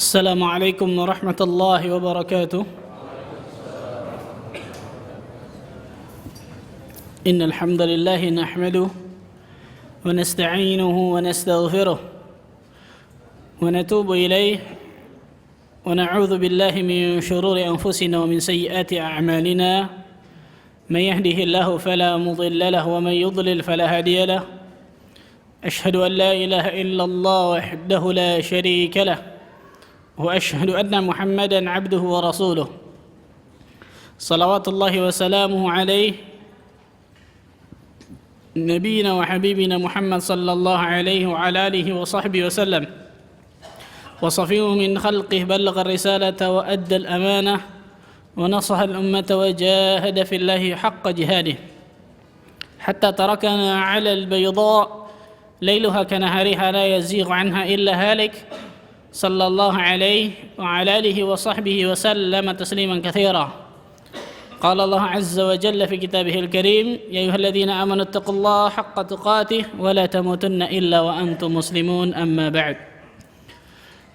السلام عليكم ورحمة الله وبركاته. إن الحمد لله نحمده ونستعينه ونستغفره ونتوب إليه ونعوذ بالله من شرور أنفسنا ومن سيئات أعمالنا. من يهده الله فلا مضل له ومن يضلل فلا هادي له. أشهد أن لا إله إلا الله وحده لا شريك له وأشهد أن محمدا عبده ورسوله صلوات الله وسلامه عليه نبينا وحبيبنا محمد صلى الله عليه وعلى آله وصحبه وسلم وصفيه من خلقه بلغ الرسالة وأدى الأمانة ونصح الأمة وجاهد في الله حق جهاده حتى تركنا على البيضاء ليلها كنهارها لا يزيغ عنها إلا هالك صلى الله عليه وعلى آله وصحبه وسلم تسليما كثيرا. قال الله عز وجل في كتابه الكريم: يا أيها الذين آمنوا اتقوا الله حق تقاته ولا تموتن إلا وأنتم مسلمون. أما بعد.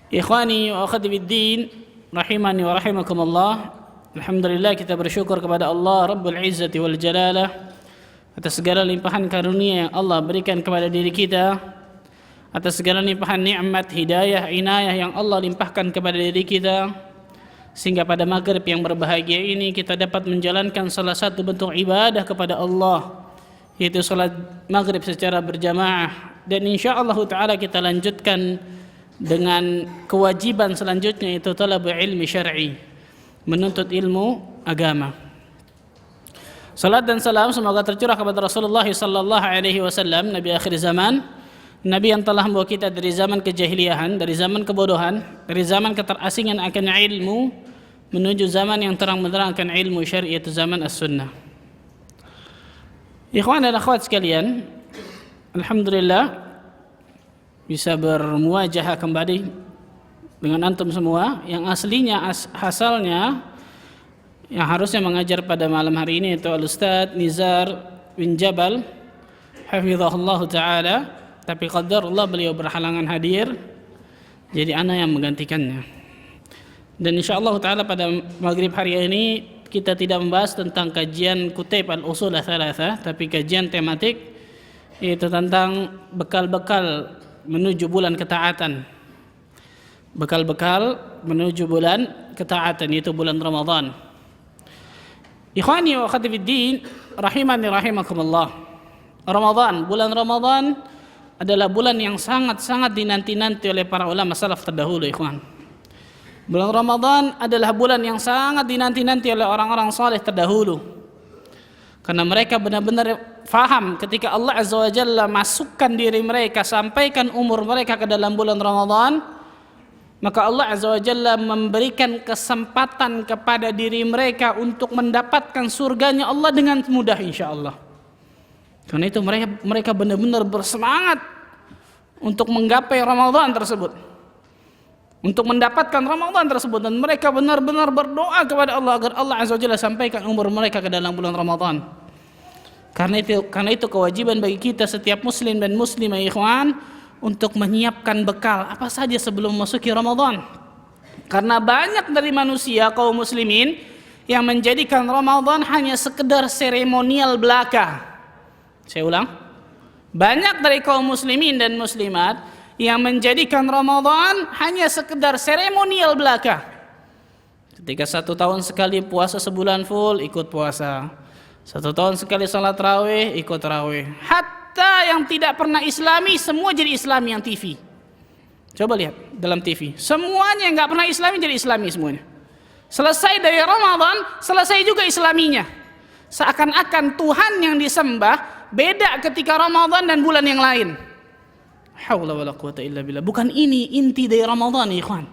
Ikhwani wa akhwati biddin, rahimani wa rahimakumullah. Alhamdulillah, kita bersyukur kepada Allah Rabbul Izzati wal Jalalah atas segala limpahan karunia yang Allah berikan kepada diri kita, atas segala limpahan nikmat, hidayah, inayah yang Allah limpahkan kepada diri kita, sehingga pada maghrib yang berbahagia ini kita dapat menjalankan salah satu bentuk ibadah kepada Allah, yaitu salat maghrib secara berjamaah. Dan insyaallah ta'ala kita lanjutkan dengan kewajiban selanjutnya, yaitu talabul ilmi syar'i, menuntut ilmu agama. Salat dan salam semoga tercurah kepada Rasulullah sallallahu alaihi wasallam, nabi akhir zaman, nabi yang telah membawa kita dari zaman kejahiliahan, dari zaman kebodohan, dari zaman keterasingan akan ilmu menuju zaman yang terang benderang akan ilmu syar'i, yaitu zaman as-sunnah. Ikhwan dan akhwat sekalian, alhamdulillah bisa bermuwajahah kembali dengan antum semua yang aslinya asalnya yang harusnya mengajar pada malam hari ini, yaitu Al-Ustaz Nizar bin Jabal hafizahullah ta'ala, tapi qadarullah beliau berhalangan hadir, jadi ana yang menggantikannya. Dan insyaallah ta'ala pada maghrib hari ini kita tidak membahas tentang kajian Kutaib al-Usul ats-tsalatsah, tapi kajian tematik, yaitu tentang bekal-bekal menuju bulan ketaatan. Bekal-bekal menuju bulan ketaatan, yaitu bulan Ramadan. Ikhwani wa akhwati fiddin, rahimani rahimakumullah. Ramadan, bulan Ramadan adalah bulan yang sangat-sangat dinanti-nanti oleh para ulama salaf terdahulu, ikhwan. Bulan Ramadan adalah bulan yang sangat dinanti-nanti oleh orang-orang saleh terdahulu, karena mereka benar-benar faham ketika Allah Azza wa Jalla masukkan diri mereka, sampaikan umur mereka ke dalam bulan Ramadan, maka Allah Azza wa Jalla memberikan kesempatan kepada diri mereka untuk mendapatkan surganya Allah dengan mudah, insyaAllah. Karena itu mereka benar-benar bersemangat untuk menggapai Ramadan tersebut, untuk mendapatkan Ramadan tersebut, dan mereka benar-benar berdoa kepada Allah agar Allah Azza wa Jalla sampaikan umur mereka ke dalam bulan Ramadan. Karena itu kewajiban bagi kita setiap muslim dan muslimah, ikhwan, untuk menyiapkan bekal apa saja sebelum memasuki Ramadan. Karena banyak dari manusia kaum muslimin yang menjadikan Ramadan hanya sekedar seremonial belaka. Saya ulang, banyak dari kaum muslimin dan muslimat yang menjadikan Ramadan hanya sekedar seremonial belaka. Ketika 1 tahun sekali puasa sebulan full, ikut puasa. 1 tahun sekali salat tarawih, ikut tarawih. Hatta yang tidak pernah islami, semua jadi islami yang TV. Coba lihat dalam TV, semuanya yang nggak pernah islami jadi islami semuanya. Selesai dari Ramadan, selesai juga islaminya. Seakan-akan Tuhan yang disembah beda ketika Ramadan dan bulan yang lain. Haula wala quwata illa billah. Bukan ini inti dari Ramadan, ikhwan.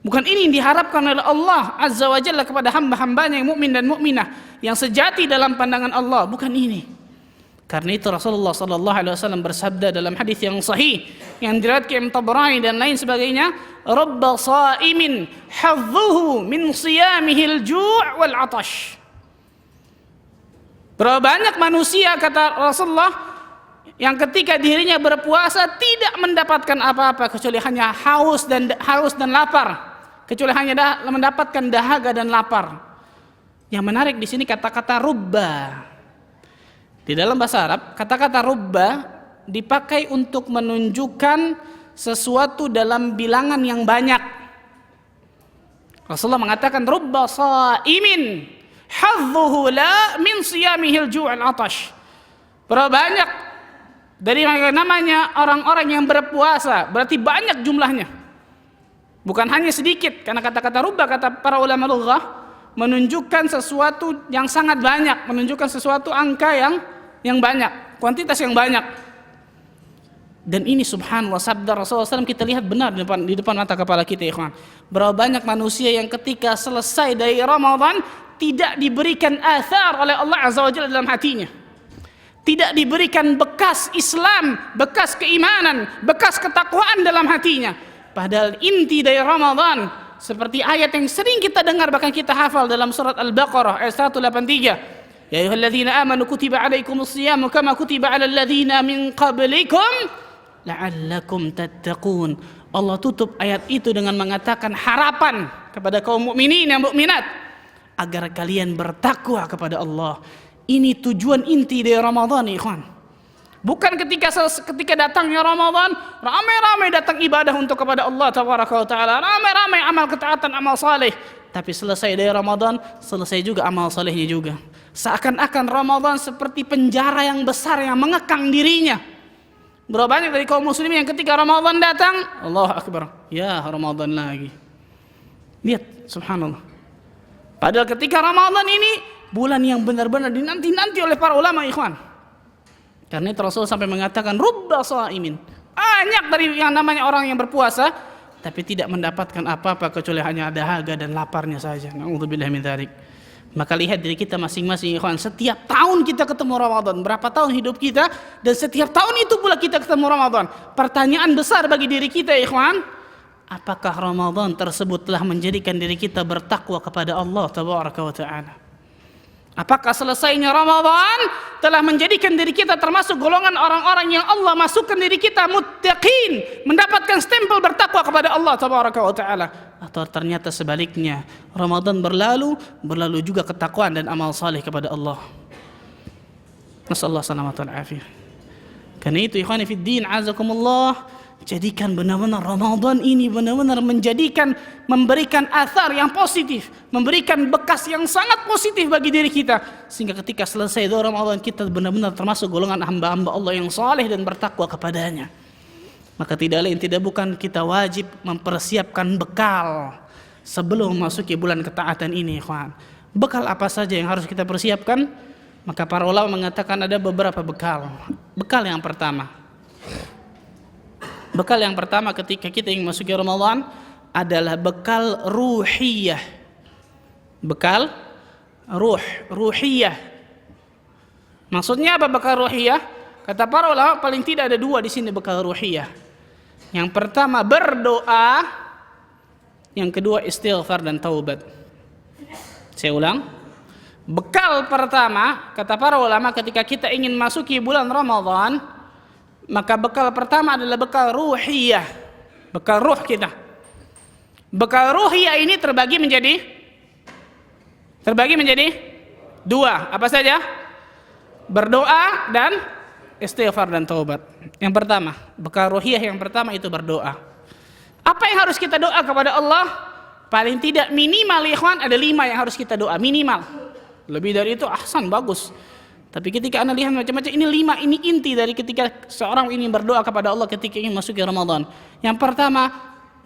Bukan ini yang diharapkan oleh Allah Azza wa Jalla kepada hamba-hambanya yang mukmin dan mukminah yang sejati dalam pandangan Allah. Bukan ini. Karena itu Rasulullah sallallahu alaihi wasallam bersabda dalam hadis yang sahih yang diriwayatkan Imam Tabrani dan lain sebagainya, "Rabba sha'imin hadzuhu min siyamihil ju' wal 'atash." Berapa banyak manusia, kata Rasulullah, yang ketika dirinya berpuasa tidak mendapatkan apa-apa kecuali hanya haus dan lapar, kecuali hanya mendapatkan dahaga dan lapar. Yang menarik di sini kata-kata rubba. Di dalam bahasa Arab, kata-kata rubba dipakai untuk menunjukkan sesuatu dalam bilangan yang banyak. Rasulullah mengatakan rubba shaimin hadzuhu la min siyamihil ju'al atash. Berapa banyak dari namanya orang-orang yang berpuasa, berarti banyak jumlahnya, bukan hanya sedikit. Karena kata-kata rubba, kata para ulama lughah, menunjukkan sesuatu yang sangat banyak, menunjukkan sesuatu angka yang banyak, kuantitas yang banyak. Dan ini subhanallah sabda Rasulullah SAW kita lihat benar di depan mata kepala kita, ikhwan. Berapa banyak manusia yang ketika selesai dari Ramadan tidak diberikan athar oleh Allah Azza wa Jalla dalam hatinya. Tidak diberikan bekas Islam, bekas keimanan, bekas ketakwaan dalam hatinya. Padahal inti dari Ramadan, seperti ayat yang sering kita dengar bahkan kita hafal dalam surat Al-Baqarah ayat 183. Ya ayyuhalladzina amanu kutiba alaikumus shiyamu kama kutiba alal ladzina min qablikum la'allakum tattaqun. Allah tutup ayat itu dengan mengatakan harapan kepada kaum mukminin dan mukminat agar kalian bertakwa kepada Allah. Ini tujuan inti dari Ramadan, ikhwan. Bukan ketika datangnya Ramadan, ramai-ramai datang ibadah untuk kepada Allah tabaraka wa taala, ramai-ramai amal ketaatan, amal saleh. Tapi selesai dari Ramadan, selesai juga amal salehnya juga. Seakan-akan Ramadan seperti penjara yang besar yang mengekang dirinya. Berapa banyak dari kaum muslimin yang ketika Ramadan datang, Allahu Akbar, ya Ramadan lagi. Lihat, subhanallah. Padahal ketika Ramadan ini bulan yang benar-benar dinanti-nanti oleh para ulama, ikhwan. Karena itu Rasul sampai mengatakan rubba shaimin. Banyak dari yang namanya orang yang berpuasa tapi tidak mendapatkan apa-apa kecuali hanya dahaga dan laparnya saja. Na'udzubillah min dzalik. Maka lihat diri kita masing-masing, ikhwan. Setiap tahun kita ketemu Ramadan. Berapa tahun hidup kita, dan setiap tahun itu pula kita ketemu Ramadan. Pertanyaan besar bagi diri kita, ikhwan, apakah Ramadan tersebut telah menjadikan diri kita bertakwa kepada Allah tabaraka wa ta'ala? Apakah selesainya Ramadan telah menjadikan diri kita termasuk golongan orang-orang yang Allah masukkan diri kita muttaqin, mendapatkan stempel bertakwa kepada Allah tabaraka wa ta'ala? Atau ternyata sebaliknya, Ramadan berlalu juga ketakwaan dan amal saleh kepada Allah. Nasallahu salamatan afiyah. Karena itu ikhwani fid din azakumullah, jadikan benar-benar Ramadan ini benar-benar memberikan athar yang positif, memberikan bekas yang sangat positif bagi diri kita, sehingga ketika selesai dari Ramadan kita benar-benar termasuk golongan hamba-hamba Allah yang saleh dan bertakwa kepadanya. Maka tidak lain tidak bukan kita wajib mempersiapkan bekal sebelum memasuki bulan ketaatan ini, ikhwan. Bekal apa saja yang harus kita persiapkan? Maka para ulama mengatakan ada beberapa bekal. Bekal yang pertama ketika kita ingin masuki Ramadan adalah bekal ruhiyah. Bekal ruhiyah. Maksudnya apa bekal ruhiyah? Kata para ulama paling tidak ada dua di sini bekal ruhiyah. Yang pertama berdoa, yang kedua istighfar dan taubat. Saya ulang. Bekal pertama kata para ulama ketika kita ingin masuki bulan Ramadan, maka bekal pertama adalah bekal ruhiyah, bekal ruh kita. Bekal ruhiyah ini terbagi menjadi dua. Apa saja? Berdoa dan istighfar dan taubat. Yang pertama, bekal ruhiyah yang pertama itu berdoa. Apa yang harus kita doa kepada Allah? Paling tidak minimal, ikhwan, ada 5 yang harus kita doa minimal. Lebih dari itu ahsan, bagus. Tapi ketika anda lihat macam-macam, ini 5, ini inti dari ketika seorang ingin berdoa kepada Allah ketika ingin masuk ke Ramadan. Yang pertama,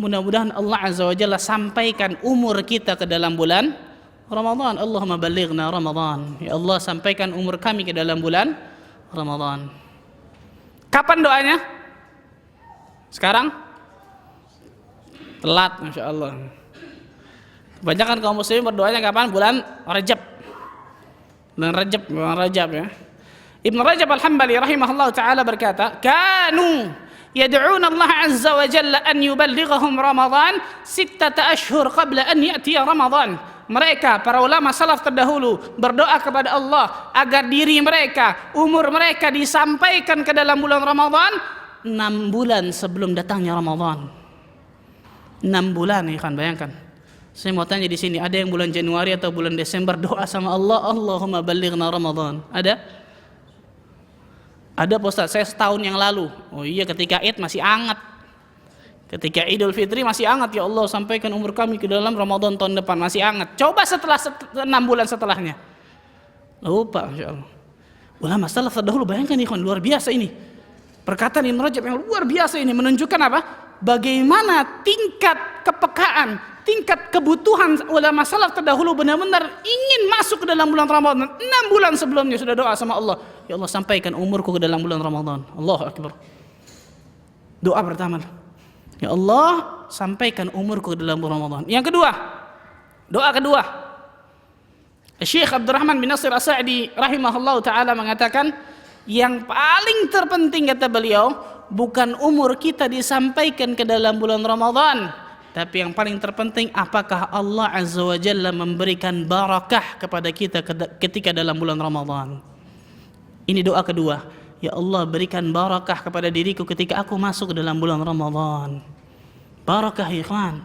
mudah-mudahan Allah Azza wa Jalla sampaikan umur kita ke dalam bulan Ramadan. Allahumma balighna Ramadan. Ya Allah, sampaikan umur kami ke dalam bulan Ramadan. Kapan doanya? Sekarang? Telat, Masya Allah. Kebanyakan kaum muslimin berdoanya kapan? Bulan Rajab. Bulan Rajab ya. Ibn Rajab Al-Hambali rahimahullah ta'ala berkata, Kanu yad'una Allah azza wa jalla an yuballighahum Ramadan 6 ashhur qabla an ya'tiya Ramadan. Mereka, para ulama salaf terdahulu, berdoa kepada Allah agar diri mereka, umur mereka disampaikan ke dalam bulan Ramadan 6 bulan sebelum datangnya Ramadan. 6 bulan, ya kan, bayangkan. Saya mau tanya di sini, ada yang bulan Januari atau bulan Desember doa sama Allah, Allahumma ballighna Ramadan? Ada? Ada Pak Ustaz, saya setahun yang lalu. Oh iya, ketika Id masih hangat. Ketika Idul Fitri masih hangat, ya Allah sampaikan umur kami ke dalam Ramadan tahun depan, masih hangat. Coba setelah 6 bulan setelahnya. Lupa, Masya Allah. Ulama salaf terdahulu, bayangkan nih, luar biasa ini. Perkataan Ibnu Rajab yang luar biasa ini menunjukkan apa? Bagaimana tingkat kepekaan, tingkat kebutuhan ulama salaf terdahulu benar-benar ingin masuk ke dalam bulan Ramadan. 6 bulan sebelumnya sudah doa sama Allah, ya Allah sampaikan umurku ke dalam bulan Ramadan. Allahu Akbar. Doa pertama, ya Allah sampaikan umurku ke dalam bulan Ramadan. Yang kedua, doa kedua, Syekh Abdurrahman bin Nasir As-Sa'di rahimahullah ta'ala mengatakan, yang paling terpenting kata beliau bukan umur kita disampaikan ke dalam bulan Ramadan, tapi yang paling terpenting apakah Allah Azza wa Jalla memberikan barakah kepada kita ketika dalam bulan Ramadan. Ini doa kedua, ya Allah berikan barakah kepada diriku ketika aku masuk ke dalam bulan Ramadan. Barakah, ikhwan.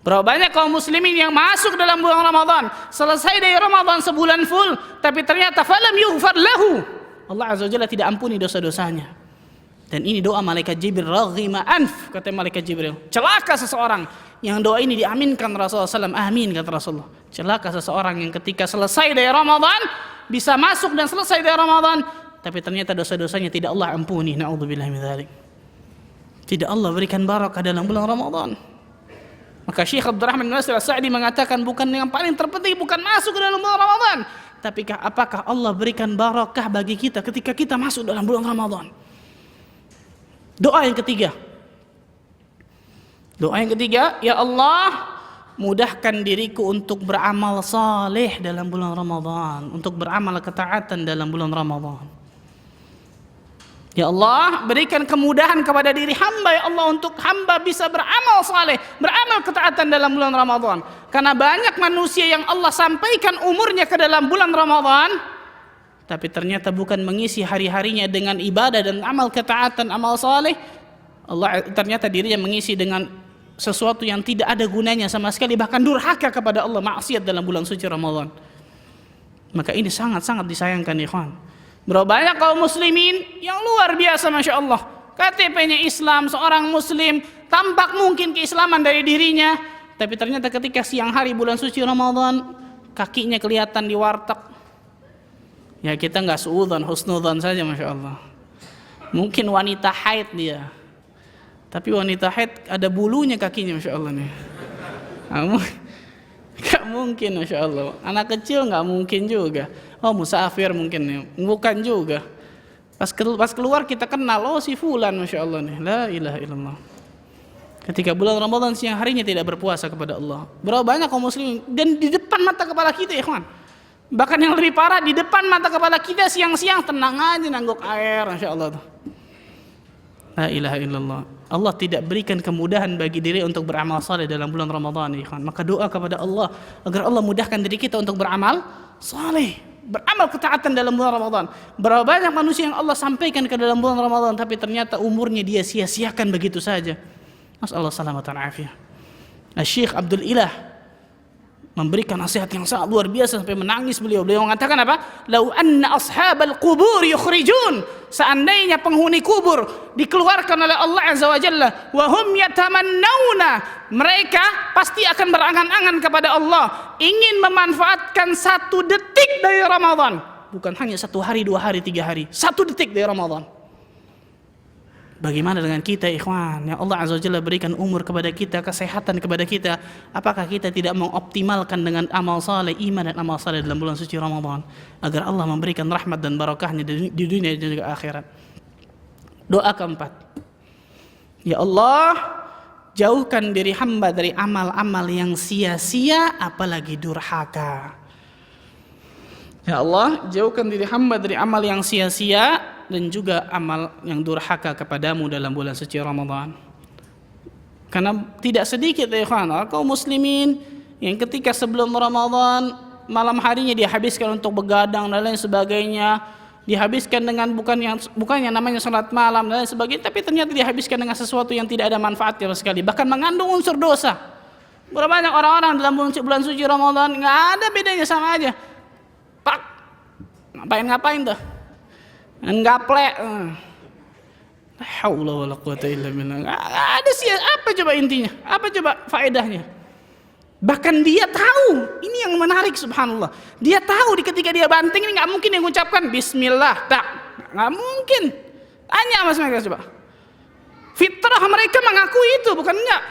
Berapa banyak kaum muslimin yang masuk dalam bulan Ramadan, selesai dari Ramadan sebulan full, tapi ternyata falam yughfar lahu, Allah Azza wa Jalla tidak ampuni dosa-dosanya. Dan ini doa malaikat Jibril, raghima anf, kata malaikat Jibril, celaka seseorang yang doa ini diaminkan Rasulullah SAW. Amin, kata Rasulullah. Celaka seseorang yang ketika selesai dari Ramadan bisa masuk dan selesai dari Ramadan, tapi ternyata dosa-dosanya tidak Allah ampuni. Na'udzubillahi min dzalik. Tidak Allah berikan barakah dalam bulan Ramadan. Maka Syekh Abdurrahman bin Nasir As-Sa'di mengatakan bukan yang paling terpenting bukan masuk ke dalam bulan Ramadan, tapi apakah Allah berikan barakah bagi kita ketika kita masuk dalam bulan Ramadan. Doa yang ketiga. Doa yang ketiga, ya Allah mudahkan diriku untuk beramal saleh dalam bulan Ramadan, untuk beramal ketaatan dalam bulan Ramadan. Ya Allah, berikan kemudahan kepada diri hamba, ya Allah, untuk hamba bisa beramal saleh, beramal ketaatan dalam bulan Ramadan. Karena banyak manusia yang Allah sampaikan umurnya ke dalam bulan Ramadan, tapi ternyata bukan mengisi hari-harinya dengan ibadah dan amal ketaatan, amal saleh. Allah ternyata dirinya mengisi dengan sesuatu yang tidak ada gunanya sama sekali, bahkan durhaka kepada Allah, maksiat dalam bulan suci Ramadan. Maka ini sangat-sangat disayangkan, ikhwan. Berapa banyak kaum muslimin yang luar biasa, Masya Allah, KTP-nya Islam, seorang muslim, tampak mungkin keislaman dari dirinya, tapi ternyata ketika siang hari bulan suci Ramadan, kakinya kelihatan di warteg. Ya kita nggak suudzon, husnudzon saja, Masya Allah. Mungkin wanita haid dia, tapi wanita haid ada bulunya kakinya, Masya Allah nih. Gak mungkin, Masya Allah. Anak kecil gak mungkin juga. Oh musafir mungkin nih. Bukan juga. Pas keluar kita kenal, oh si fulan, Masya Allah nih. La ilaha illallah. Ketika bulan Ramadan siang harinya tidak berpuasa kepada Allah. Berapa banyak kaum muslimin, dan di depan mata kepala kita, ikhwan. Bahkan yang lebih parah, di depan mata kepala kita siang-siang tenang aja nangguk air, Masya Allah. La ilaha illallah. Allah tidak berikan kemudahan bagi diri untuk beramal saleh dalam bulan Ramadan, ikhwan. Maka doa kepada Allah agar Allah mudahkan diri kita untuk beramal saleh, beramal ketaatan dalam bulan Ramadan. Berapa banyak manusia yang Allah sampaikan ke dalam bulan Ramadan, tapi ternyata umurnya dia sia-siakan begitu saja. Nasallahu salamatan afiyah. Syekh Abdul Ilah memberikan nasihat yang sangat luar biasa sampai menangis beliau. Beliau mengatakan apa? Lau anna ashabal qubur yukhrijun, seandainya penghuni kubur dikeluarkan oleh Allah Azza wa Jalla, wa hum yatamannawna, mereka pasti akan berangan-angan kepada Allah, ingin memanfaatkan 1 detik dari Ramadan, bukan hanya 1 hari, 2 hari, 3 hari, 1 detik dari Ramadan. Bagaimana dengan kita, ikhwan? Yang Allah Azza wa Jalla berikan umur kepada kita, kesehatan kepada kita, apakah kita tidak mengoptimalkan dengan amal saleh, iman dan amal saleh dalam bulan suci Ramadan, agar Allah memberikan rahmat dan barakahnya di dunia dan juga akhirat. Doa keempat, ya Allah jauhkan diri hamba dari amal-amal yang sia-sia, apalagi durhaka. Ya Allah jauhkan diri hamba dari amal yang sia-sia, dan juga amal yang durhaka kepadamu dalam bulan suci Ramadan. Karena tidak sedikit ya ikhwan, kaum muslimin yang ketika sebelum Ramadan malam harinya dihabiskan untuk begadang dan lain sebagainya, dihabiskan dengan bukan yang namanya salat malam dan lain sebagainya, tapi ternyata dihabiskan dengan sesuatu yang tidak ada manfaatnya sama sekali, bahkan mengandung unsur dosa. Berapa banyak orang-orang dalam bulan suci Ramadan nggak ada bedanya, sama aja. Pak, ngapain tuh? Nggaplek. La haula wala quwata illa billah. Ada sih, apa coba intinya? Apa coba faedahnya? Bahkan dia tahu, ini yang menarik subhanallah. Dia tahu ketika dia banting ini nggak mungkin yang mengucapkan Bismillah, nggak mungkin. Tanya mas mereka coba. Fitrah mereka mengakui itu, bukan enggak.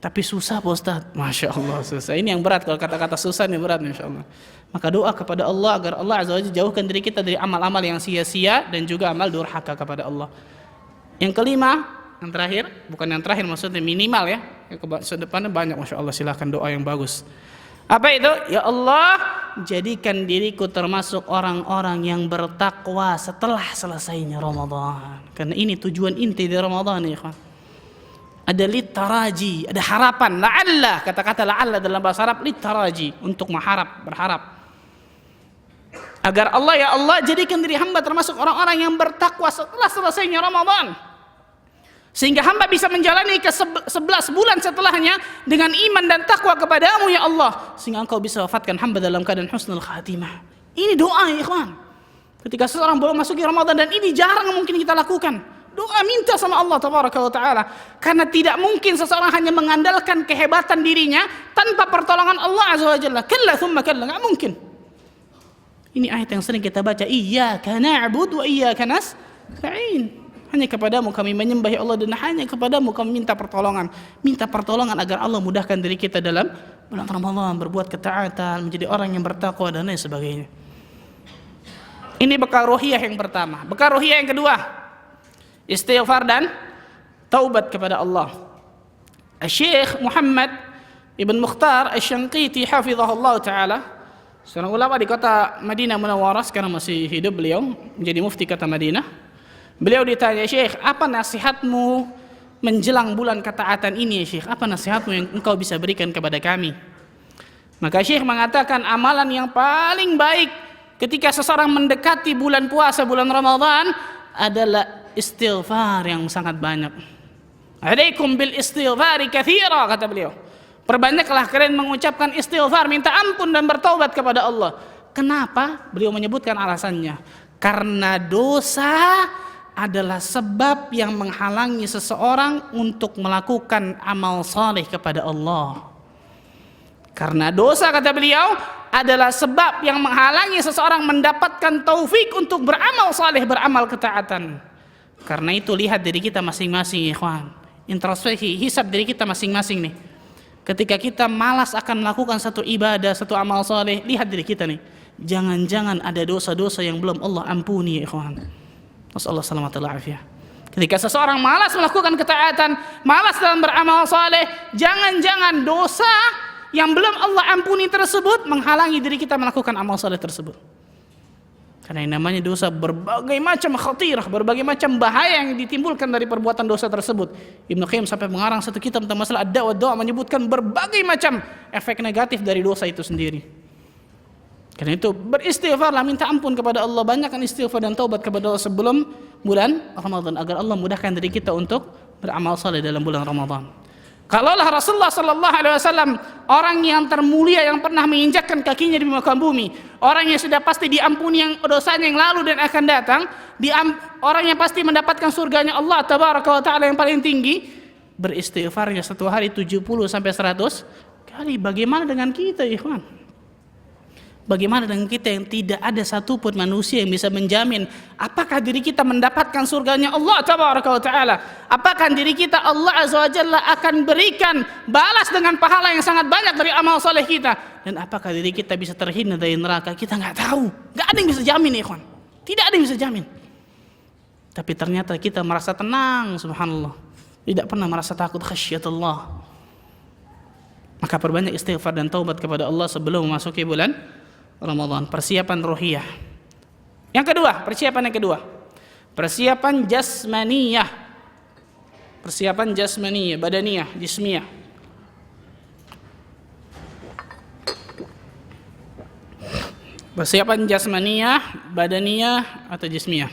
Tapi susah Pak Ustaz. Masya Allah susah. Ini yang berat, kalau kata-kata susah ini berat Insya Allah. Maka doa kepada Allah agar Allah Azza wa Jalla jauhkan diri kita dari amal-amal yang sia-sia dan juga amal durhaka kepada Allah. Yang kelima, yang terakhir, bukan yang terakhir maksudnya minimal ya. Sedepannya banyak Masya Allah, silahkan doa yang bagus. Apa itu? Ya Allah, jadikan diriku termasuk orang-orang yang bertakwa setelah selesainya Ramadan. Karena ini tujuan inti di Ramadan ya kawan. Ada litaraji, ada harapan. La'alla, kata-kata la'alla dalam bahasa Arab litaraji, untuk berharap. Agar Allah, ya Allah, jadikan diri hamba termasuk orang-orang yang bertakwa setelah selesainya Ramadan. Sehingga hamba bisa menjalani ke 11 bulan setelahnya dengan iman dan takwa kepadamu ya Allah. Sehingga engkau bisa wafatkan hamba dalam keadaan husnul khatimah. Ini doa ya ikhwan. Ketika seseorang baru masuki Ramadan, dan ini jarang mungkin kita lakukan. Doa minta sama Allah tabaraka wa ta'ala. Karena tidak mungkin seseorang hanya mengandalkan kehebatan dirinya tanpa pertolongan Allah azza wa jalla. Kalla thumma kalla, enggak mungkin. Ini ayat yang sering kita baca, iyyaka na'budu wa iyyaka nasta'in. Hanya kepadamu kami menyembah ya Allah, dan hanya kepadamu kami minta pertolongan. Minta pertolongan agar Allah mudahkan diri kita dalam bulan Ramadan, berbuat ketaatan, menjadi orang yang bertakwa dan lain sebagainya. Ini bekal rohiyah yang pertama. Bekal rohiyah yang kedua, istighfar dan taubat kepada Allah. Syekh Muhammad Ibn Mukhtar Asy-Syanqiti hafizahullah ta'ala, seorang ulama di kota Madinah Munawwarah, sekarang masih hidup beliau, menjadi mufti kota Madinah. Beliau ditanya, Syekh, apa nasihatmu menjelang bulan ketaatan ini ya Syekh? Apa nasihatmu yang engkau bisa berikan kepada kami? Maka Syekh mengatakan, amalan yang paling baik ketika seseorang mendekati bulan puasa, bulan Ramadan, adalah istighfar yang sangat banyak. Alaikum bil istighfari katsira, kata beliau. Perbanyaklah kalian mengucapkan istighfar, minta ampun dan bertaubat kepada Allah. Kenapa? Beliau menyebutkan alasannya. Karena dosa adalah sebab yang menghalangi seseorang untuk melakukan amal saleh kepada Allah. Karena dosa, kata beliau, adalah sebab yang menghalangi seseorang mendapatkan taufik untuk beramal saleh, beramal ketaatan. Karena itu lihat diri kita masing-masing ikhwan. Introspeksi, hisab diri kita masing-masing nih. Ketika kita malas akan melakukan satu ibadah, satu amal saleh, lihat diri kita nih. Jangan-jangan ada dosa-dosa yang belum Allah ampuni ikhwan. Nasallahu salamata wal afiyah. Ketika seseorang malas melakukan ketaatan, malas dalam beramal saleh, jangan-jangan dosa yang belum Allah ampuni tersebut menghalangi diri kita melakukan amal saleh tersebut. Karena yang namanya dosa berbagai macam khatirah, berbagai macam bahaya yang ditimbulkan dari perbuatan dosa tersebut. Ibnu Qayyim sampai mengarang satu kitab tentang masalah ad-da' wa doa, menyebutkan berbagai macam efek negatif dari dosa itu sendiri. Karena itu beristighfarlah, minta ampun kepada Allah, banyakkan istighfar dan taubat kepada Allah sebelum bulan Ramadan agar Allah mudahkan diri kita untuk beramal saleh dalam bulan Ramadan. Kalaulah Rasulullah sallallahu alaihi wasallam orang yang termulia yang pernah menginjakkan kakinya di muka bumi, orang yang sudah pasti diampuni yang dosanya yang lalu dan akan datang, orang yang pasti mendapatkan surganya Allah tabaraka wa taala yang paling tinggi, beristighfarnya satu hari 70 sampai 100 kali. Bagaimana dengan kita ikhwan? Bagaimana dengan kita yang tidak ada satupun manusia yang bisa menjamin apakah diri kita mendapatkan surganya Allah tabaraka wa ta'ala? Apakah diri kita Allah azza wa jalla akan berikan balas dengan pahala yang sangat banyak dari amal soleh kita? Dan apakah diri kita bisa terhindar dari neraka? Kita nggak tahu. Nggak ada yang bisa jamin ikhwan. Tidak ada yang bisa jamin. Tapi ternyata kita merasa tenang, subhanallah. Tidak pernah merasa takut, khasyatullah. Maka perbanyak istighfar dan taubat kepada Allah sebelum memasuki bulan Ramadan. Persiapan rohiyah. Yang kedua, persiapan yang kedua. Persiapan jasmaniyah. Persiapan jasmaniyah, badaniyah, jismiyah. Persiapan jasmaniyah, badaniyah atau jismiyah.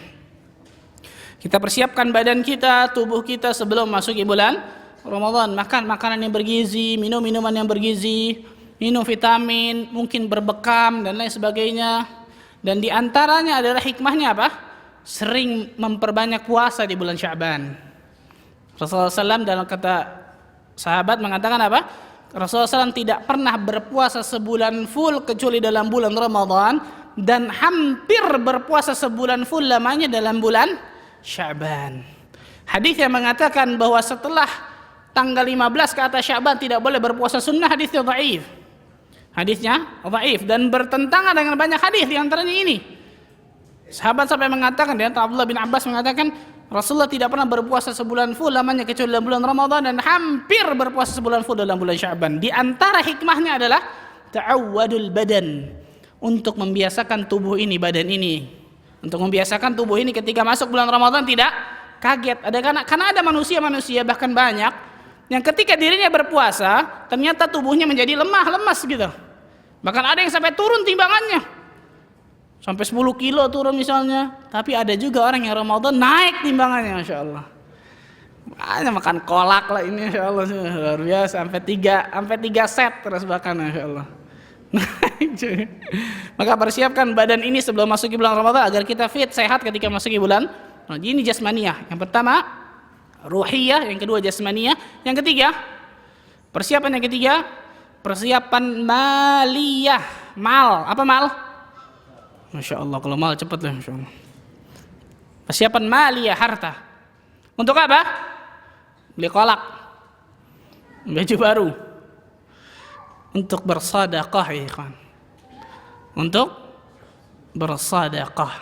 Kita persiapkan badan kita, tubuh kita sebelum masuki bulan Ramadan. Makan makanan yang bergizi, minum minuman yang bergizi, minum vitamin, mungkin berbekam dan lain sebagainya. Dan di antaranya adalah hikmahnya apa? Sering memperbanyak puasa di bulan Sya'ban. Rasulullah SAW dalam kata sahabat mengatakan apa? Rasulullah SAW tidak pernah berpuasa sebulan full kecuali dalam bulan Ramadan, dan hampir berpuasa sebulan full lamanya dalam bulan Sya'ban. Hadis yang mengatakan bahwa setelah tanggal 15 ke atas Sya'ban tidak boleh berpuasa sunnah, hadisnya dhaif. Hadisnya dhaif dan bertentangan dengan banyak hadis di antaranya ini. Sahabat sampai mengatakan, dan Abdullah bin Abbas mengatakan, Rasulullah tidak pernah berpuasa sebulan full lamanya kecuali dalam bulan Ramadan, dan hampir berpuasa sebulan full dalam bulan Sya'ban. Di antara hikmahnya adalah ta'awwadul badan, untuk membiasakan tubuh ini, badan ini, untuk membiasakan tubuh ini ketika masuk bulan Ramadan tidak kaget. Karena ada manusia bahkan banyak yang ketika dirinya berpuasa ternyata tubuhnya menjadi lemah, lemas gitu. Bahkan ada yang sampai turun timbangannya, sampai 10 kilo turun misalnya. Tapi ada juga orang yang Ramadan naik timbangannya, Masya Allah. Hanya makan kolak lah ini, Masya Allah, luar biasa. Sampai 3 set terus bahkan, Masya Allah. Maka persiapkan badan ini sebelum masuki bulan Ramadan agar kita fit, sehat ketika masuki bulan. Ini jasmaniyah. Yang pertama ruhiyah, yang kedua jasmaniyah, yang ketiga persiapan yang ketiga persiapan maliyah. Mal, apa mal? Masya Allah, kalau mal cepet lah, Masya Allah. Persiapan maliyah, harta. Untuk apa? Beli kolak, baju baru, untuk bersedekah, ya kan? Untuk bersedekah.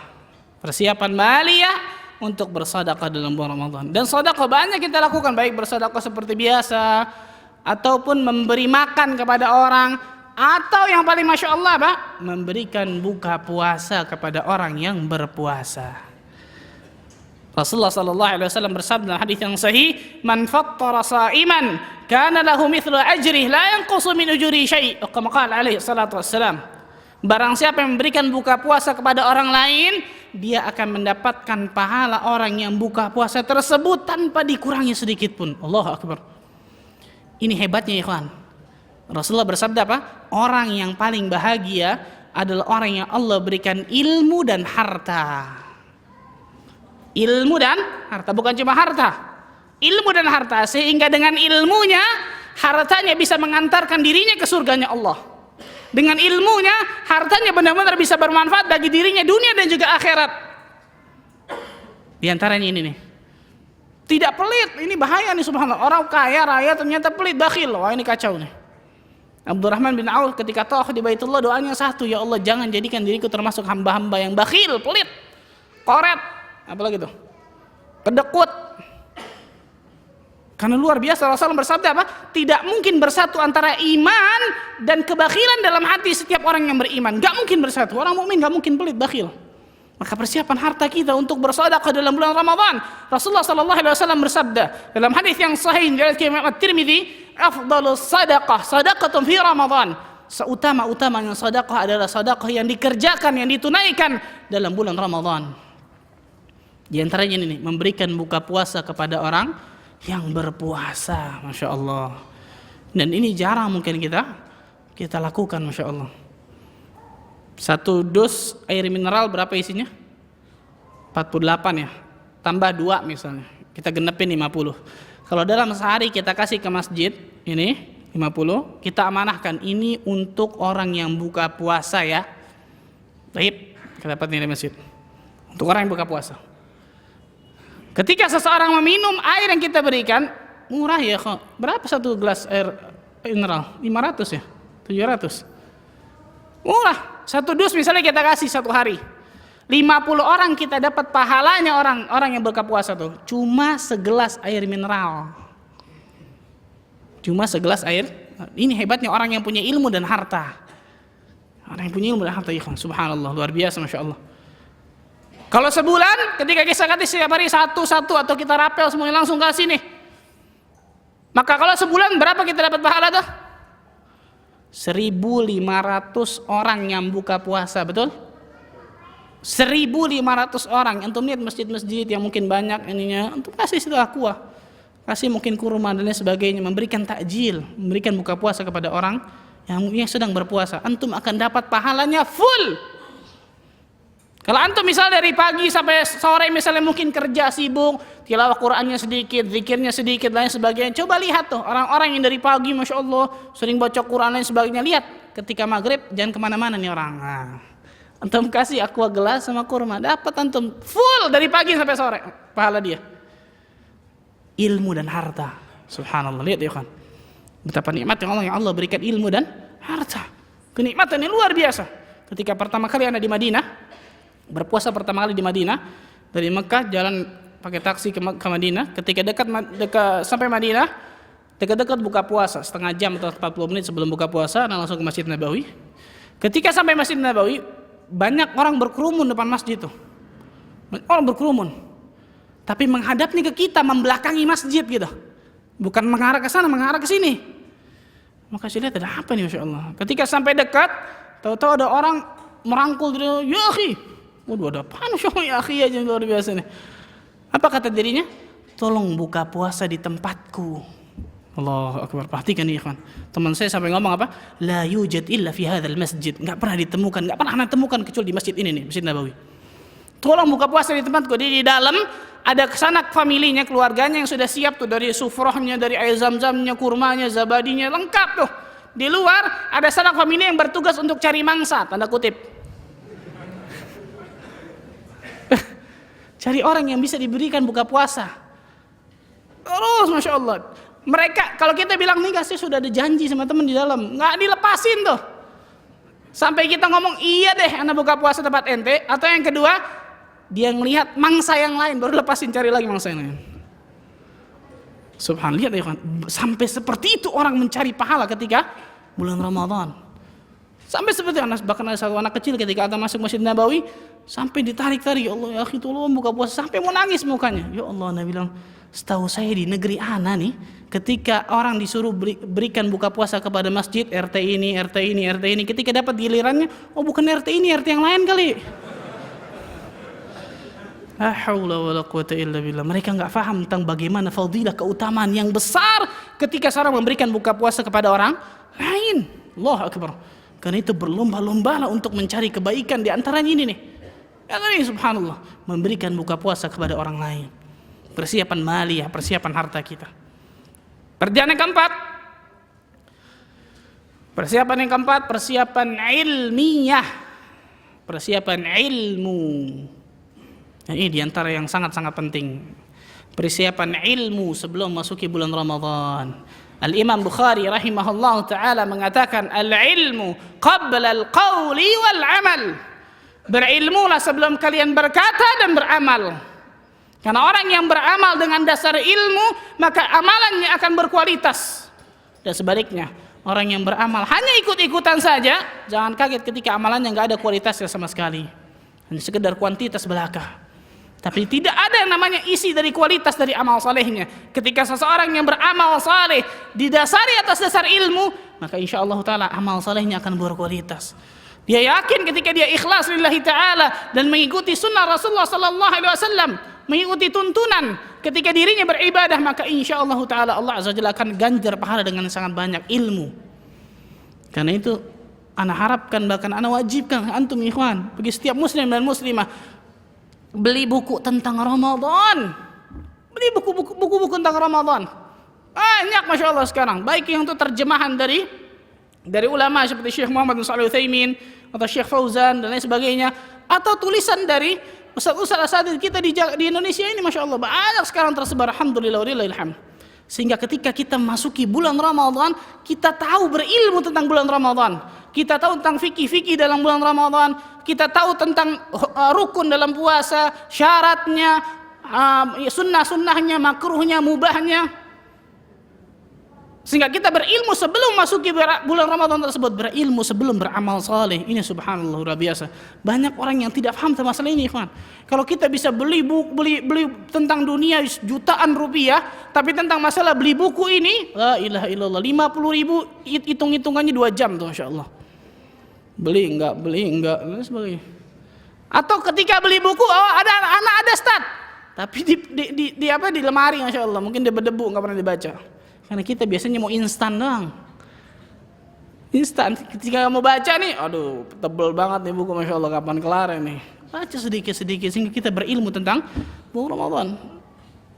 Persiapan maliyah untuk bersedekah dalam bulan Ramadan. Dan sedekah banyak kita lakukan, baik bersedekah seperti biasa ataupun memberi makan kepada orang, atau yang paling Masya Allah Pak, memberikan buka puasa kepada orang yang berpuasa. Rasulullah sallallahu alaihi wasallam bersabda dalam hadis yang sahih, "Man fattara sha'iman kana lahu mithlu ajrihi la yanqusu min ujuri syai'." Kama qala alaihi salatu wassalam. Barang siapa yang memberikan buka puasa kepada orang lain, dia akan mendapatkan pahala orang yang buka puasa tersebut tanpa dikurangi sedikit pun. Allahu Akbar. Ini hebatnya ikhwan. Rasulullah bersabda apa? Orang yang paling bahagia adalah orang yang Allah berikan ilmu dan harta. Ilmu dan harta, bukan cuma harta. Ilmu dan harta, sehingga dengan ilmunya, hartanya bisa mengantarkan dirinya ke surganya Allah. Dengan ilmunya, hartanya benar-benar bisa bermanfaat bagi dirinya dunia dan juga akhirat. Di antaranya ini nih. Tidak pelit, ini bahaya nih subhanallah. Orang kaya raya ternyata pelit, bakhil. Wah, ini kacau nih. Abdurrahman bin Auf ketika tawaf di Baitullah doanya satu, ya Allah jangan jadikan diriku termasuk hamba-hamba yang bakhil, pelit, koret, apalagi tuh, kedekut. Karena luar biasa Rasulullah bersabda apa? Tidak mungkin bersatu antara iman dan kebakhilan dalam hati setiap orang yang beriman. Gak mungkin bersatu. Orang mukmin gak mungkin pelit, bakhil. Maka persiapan harta kita untuk bersedekah dalam bulan Ramadan. Rasulullah sallallahu alaihi wasallam bersabda dalam hadis yang sahih riwayat Imam At-Tirmidzi, "Afdhalus sadaqah sadaqatun fi Ramadan." Seutama-utamanya sedekah adalah sedekah yang dikerjakan, yang ditunaikan dalam bulan Ramadan. Di antaranya ini, memberikan buka puasa kepada orang yang berpuasa, Masya Allah. Dan ini jarang mungkin kita lakukan, Masya Allah. 1 dus air mineral berapa isinya? 48 ya. Tambah 2 misalnya, kita genepin 50. Kalau dalam sehari kita kasih ke masjid, ini 50, kita amanahkan ini untuk orang yang buka puasa ya. Baik, kita dapat nilai masjid. Untuk orang yang buka puasa. Ketika seseorang meminum air yang kita berikan, murah ya kok. Berapa 1 gelas air mineral? 500 ya? 700? Murah. 1 dus misalnya kita kasih 1 hari. 50 orang kita dapat pahalanya orang yang berbuka puasa tuh. Cuma segelas air mineral. Cuma segelas air. Ini hebatnya orang yang punya ilmu dan harta. Orang yang punya ilmu dan harta, ya subhanallah, luar biasa, Masya Allah. Kalau sebulan, ketika kita kasih setiap hari satu-satu atau kita rapel semuanya langsung kasih nih. Maka kalau sebulan berapa kita dapat pahala tuh? 1.500 orang yang buka puasa, betul? 1.500 orang. Antum lihat masjid-masjid yang mungkin banyak ininya, antum kasih sudah kuah, kasih mungkin kurma dan lain sebagainya, memberikan takjil, memberikan buka puasa kepada orang yang sedang berpuasa. Antum akan dapat pahalanya full. Kalau antum misal dari pagi sampai sore misalnya mungkin kerja sibuk, tilawah Qur'annya sedikit, zikirnya sedikit, lain sebagainya. Coba lihat tuh orang-orang yang dari pagi Masya Allah sering baca Qur'an lain sebagainya. Lihat ketika maghrib jangan kemana-mana nih orang. Nah, antum kasih aqua gelas sama kurma, dapat antum full dari pagi sampai sore pahala dia. Ilmu dan harta. Subhanallah, lihat ya kan. Betapa nikmatnya Allah yang Allah berikan ilmu dan harta. Kenikmatan yang luar biasa. Ketika pertama kali Anda di Madinah, berpuasa pertama kali di Madinah, dari Mekah jalan pakai taksi ke Madinah. Ketika dekat sampai Madinah, dekat-dekat buka puasa, setengah jam atau 40 menit sebelum buka puasa, Anda langsung ke Masjid Nabawi. Ketika sampai Masjid Nabawi, banyak orang berkerumun depan masjid itu. Orang berkerumun, tapi menghadap nih ke kita, membelakangi masjid gitu. Bukan mengarah ke sana, mengarah ke sini. Maka saya lihat ada apa nih, Masya Allah. Ketika sampai dekat, tahu-tahu ada orang merangkul dia, ya akhi. Waduh, ada apaan ya akhi aja, luar biasa nih. Apa kata dirinya? Tolong buka puasa di tempatku. Allahu Akbar. Perhatikan nih ikhwan. Teman saya sampai ngomong apa? La yujad illa fi hadzal masjid. Enggak pernah ditemukan, enggak pernah Anda temukan kecuali di masjid ini nih, Masjid Nabawi. Tolong buka puasa di tempatku. Di dalam ada sanak familinya, keluarganya yang sudah siap tuh, dari sufrahnya, dari air zam-zamnya, kurmanya, zabadinya, lengkap tuh. Di luar ada sanak famili yang bertugas untuk cari mangsa, tanda kutip. Cari orang yang bisa diberikan buka puasa. Terus Masya Allah. Mereka, kalau kita bilang nih kasih sudah ada janji sama teman di dalam, nggak dilepasin tuh. Sampai kita ngomong iya deh, anak buka puasa tempat ente. Atau yang kedua, dia ngelihat mangsa yang lain, baru lepasin cari lagi mangsa yang lain. Subhanallah, lihat ya kan. Sampai seperti itu orang mencari pahala ketika bulan Ramadan. Sampai seperti bahkan ada satu anak kecil ketika ada masuk Masjid Nabawi, sampai ditarik-tarik, ya Allah ya akhi tolong buka puasa, sampai mau nangis mukanya. Ya Allah, Nabi bilang, setahu saya di negeri ana nih, ketika orang disuruh berikan buka puasa kepada masjid, RT ini, ketika dapat gilirannya, oh bukan RT ini, RT yang lain kali. La haula wala quwata illa billah. Mereka enggak paham tentang bagaimana fadilah, keutamaan yang besar ketika seorang memberikan buka puasa kepada orang lain. Allahu Akbar. Karena itu berlomba-lombalah untuk mencari kebaikan di antaranya ini nih. Yang ini subhanallah, memberikan buka puasa kepada orang lain. Persiapan maliyah, persiapan harta kita. Perjalanan yang keempat. Persiapan ilmiah. Persiapan ilmu. Ini diantara yang sangat-sangat penting. Persiapan ilmu sebelum masuki bulan Ramadan. Al-Imam Bukhari rahimahullah ta'ala mengatakan, al-ilmu qabla al-qawli wal-amal. Berilmulah sebelum kalian berkata dan beramal. Karena orang yang beramal dengan dasar ilmu, maka amalannya akan berkualitas. Dan sebaliknya, orang yang beramal hanya ikut-ikutan saja, jangan kaget ketika amalannya nggak ada kualitasnya sama sekali. Hanya sekedar kuantitas belaka. Tapi tidak ada yang namanya isi dari kualitas dari amal salehnya. Ketika seseorang yang beramal saleh didasari atas dasar ilmu, maka insya Allah ta'ala amal salehnya akan berkualitas. Dia yakin ketika dia ikhlas lillahi ta'ala dan mengikuti sunnah Rasulullah sallallahu alaihi wasallam, mengikuti tuntunan ketika dirinya beribadah, maka insya Allah ta'ala Allah azza jalla akan ganjar pahala dengan sangat banyak ilmu. Karena itu ana harapkan, bahkan ana wajibkan antum ikhwan, bagi setiap muslim dan muslimah, beli buku tentang Ramadan. Beli buku-buku tentang Ramadan. Banyak Masya Allah sekarang. Baik yang itu terjemahan dari ulama seperti Syekh Muhammad bin Shalih Al-Utsaimin atau Syekh Fauzan dan lain sebagainya, atau tulisan dari ustaz-ustaz asatidz kita di Indonesia ini, Masya Allah banyak sekarang tersebar, alhamdulillah walillahil hamd. Sehingga ketika kita masuki bulan Ramadan, kita tahu berilmu tentang bulan Ramadan. Kita tahu tentang fikih dalam bulan Ramadan. Kita tahu tentang rukun dalam puasa, syaratnya, sunnah-sunnahnya, makruhnya, mubahnya. Sehingga kita berilmu sebelum masuki bulan Ramadan tersebut, berilmu sebelum beramal saleh. Ini subhanallah luar biasa. Banyak orang yang tidak paham tentang masalah ini, ikhwan. Kalau kita bisa beli buku, beli tentang dunia jutaan rupiah, tapi tentang masalah beli buku ini, la ilaha illallah, 50.000 hitung-hitungannya 2 jam tuh, insyaallah. Beli enggak, dan sebagainya. Atau ketika beli buku, oh ada anak ada stat, tapi di lemari, insyaallah, mungkin dia berdebu, enggak pernah dibaca. Karena kita biasanya mau instan doang. Instan. Ketika mau baca nih, aduh tebel banget nih buku, Masya Allah, kapan kelar ini. Baca sedikit-sedikit sehingga kita berilmu tentang bulan Ramadan.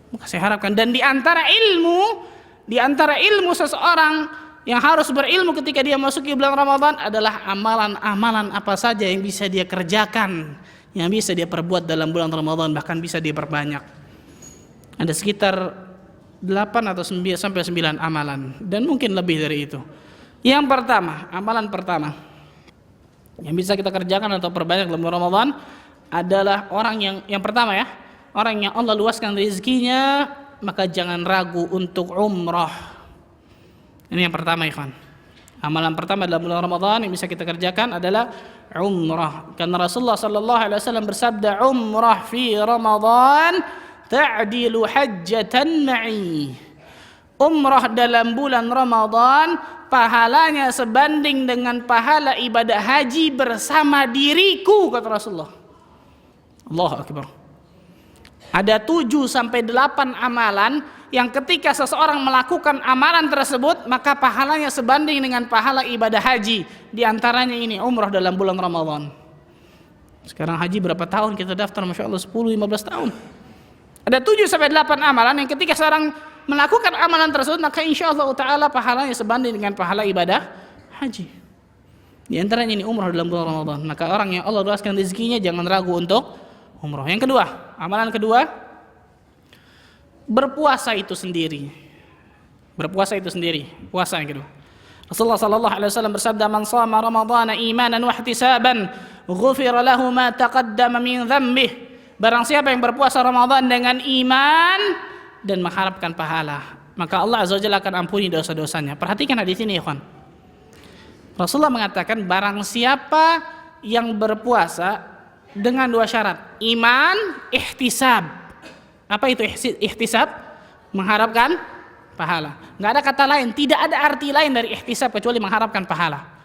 Maka saya harapkan, dan di antara ilmu seseorang yang harus berilmu ketika dia masuki bulan Ramadan adalah amalan-amalan apa saja yang bisa dia kerjakan, yang bisa dia perbuat dalam bulan Ramadan, bahkan bisa dia perbanyak. Ada sekitar 8 atau 9 sampai 9 amalan, dan mungkin lebih dari itu. Yang pertama, amalan pertama yang bisa kita kerjakan atau perbanyak dalam Ramadan adalah orang yang pertama ya, orang yang Allah luaskan rezekinya, maka jangan ragu untuk umrah. Ini yang pertama, ikhwan. Amalan pertama dalam bulan Ramadan yang bisa kita kerjakan adalah umrah. Karena Rasulullah sallallahu alaihi wasallam bersabda, umrah fi Ramadan ta'dilu hajjatan ma'i. Umrah dalam bulan Ramadan pahalanya sebanding dengan pahala ibadah haji bersama diriku, kata Rasulullah. Allahu akbar. Ada 7 sampai 8 amalan yang ketika seseorang melakukan amalan tersebut, maka pahalanya sebanding dengan pahala ibadah haji. Di antaranya ini umrah dalam bulan Ramadan. Sekarang haji berapa tahun kita daftar? Masya Allah 10-15 tahun. Ada 7 sampai 8 amalan yang ketika seorang melakukan amalan tersebut, maka insyaallah ta'ala pahalanya sebanding dengan pahala ibadah haji. Di antaranya ini umrah dalam bulan Ramadan. Maka orang yang Allah luaskan rezekinya jangan ragu untuk umrah. Yang kedua, amalan kedua, berpuasa itu sendiri. Puasa yang kedua. Rasulullah sallallahu alaihi wasallam bersabda, "Man shama Ramadhana imanan wa ihtisaban, ghufira lahu ma taqaddama min dhanbihi." Barang siapa yang berpuasa Ramadan dengan iman dan mengharapkan pahala, maka Allah Azza wa Jalla akan ampuni dosa-dosanya. Perhatikan hadis ini, ikhwan. Rasulullah mengatakan, barang siapa yang berpuasa dengan 2 syarat, iman, ihtisab. Apa itu ihtisab? Mengharapkan pahala. Nggak ada kata lain, tidak ada arti lain dari ihtisab kecuali mengharapkan pahala.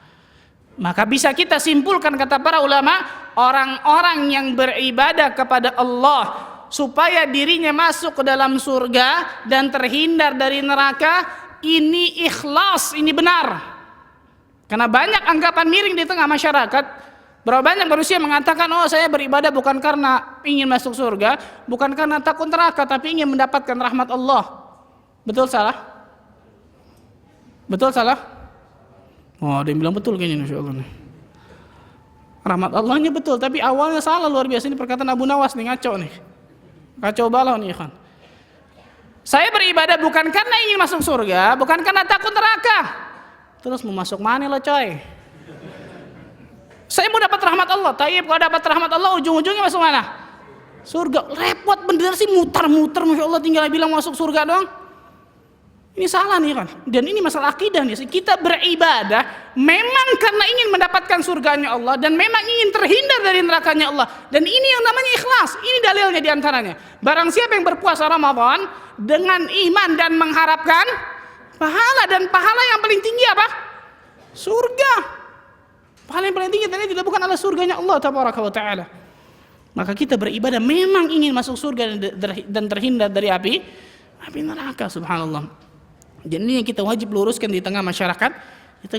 Maka bisa kita simpulkan, kata para ulama, orang-orang yang beribadah kepada Allah supaya dirinya masuk ke dalam surga dan terhindar dari neraka, ini ikhlas, ini benar. Karena banyak anggapan miring di tengah masyarakat. Berapa banyak manusia mengatakan, oh saya beribadah bukan karena ingin masuk surga, bukan karena takut neraka, tapi ingin mendapatkan rahmat Allah. Betul salah? Betul salah? Oh, ada yang bilang betul kayaknya, Insya Allah nih. Rahmat Allahnya betul, tapi awalnya salah luar biasa. Ini perkataan Abu Nawas nih, ngaco nih. Kacau balau nih, ikhwan. Saya beribadah bukan karena ingin masuk surga, bukan karena takut neraka. Terus mau masuk mana lo, coy? Saya mau dapat rahmat Allah. Tayyib, kalau dapat rahmat Allah ujung-ujungnya masuk mana? Surga. Repot bener sih, muter-muter, Masya Allah, tinggal bilang masuk surga doang. Ini salah nih, kan? Dan ini masalah akidah nih. Kita beribadah memang karena ingin mendapatkan surganya Allah dan memang ingin terhindar dari nerakanya Allah. Dan ini yang namanya ikhlas. Ini dalilnya diantaranya. Barang siapa yang berpuasa Ramadan dengan iman dan mengharapkan pahala, dan pahala yang paling tinggi apa? Surga. Pahala yang paling tinggi tadi tidak bukan adalah surganya Allah Tabaraka wa Ta'ala. Maka kita beribadah memang ingin masuk surga dan terhindar dari api neraka, subhanallah. Jadi ini yang kita wajib luruskan di tengah masyarakat, kita,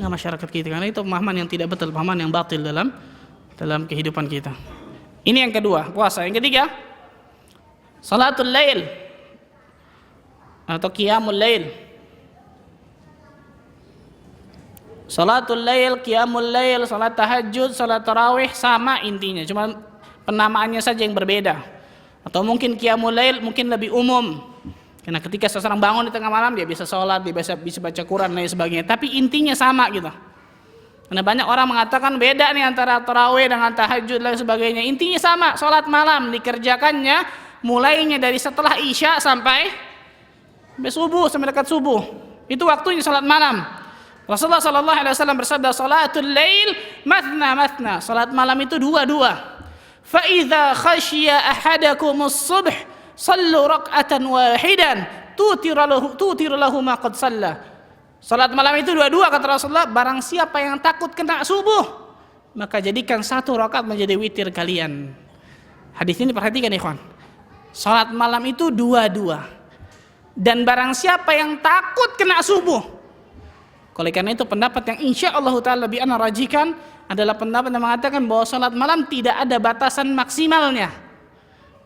karena itu pemahaman yang tidak betul, pemahaman yang batil dalam kehidupan kita. Ini yang kedua, puasa. Yang ketiga, salatul lail atau qiyamul lail. Salatul lail, qiyamul lail, salat tahajud, salat tarawih sama intinya, cuma penamaannya saja yang berbeda. Atau mungkin qiyamul lail mungkin lebih umum. Karena ketika seseorang bangun di tengah malam, dia bisa sholat, dia bisa baca Quran dan lain sebagainya. Tapi intinya sama gitu. Karena banyak orang mengatakan beda nih antara tarawih dengan tahajud dan lain sebagainya. Intinya sama, sholat malam dikerjakannya mulainya dari setelah isya sampai subuh, sampai dekat subuh. Itu waktunya salat malam. Rasulullah sallallahu alaihi wasallam bersabda, "Salatul lail mathna mathna." Salat malam itu dua-dua. Fa idza khashiya ahadakumus subh sallu rak'atan wahidan tutir lahu ma qad shalla. Salat malam itu dua-dua kata Rasulullah, barang siapa yang takut kena subuh, maka jadikan satu rakaat menjadi witir kalian. Hadis ini perhatikan ikhwan. Salat malam itu dua-dua. Dan barang siapa yang takut kena subuh. Oleh karena itu pendapat yang insyaallah ta'ala lebih ana rajikan adalah pendapat yang mengatakan bahwa salat malam tidak ada batasan maksimalnya.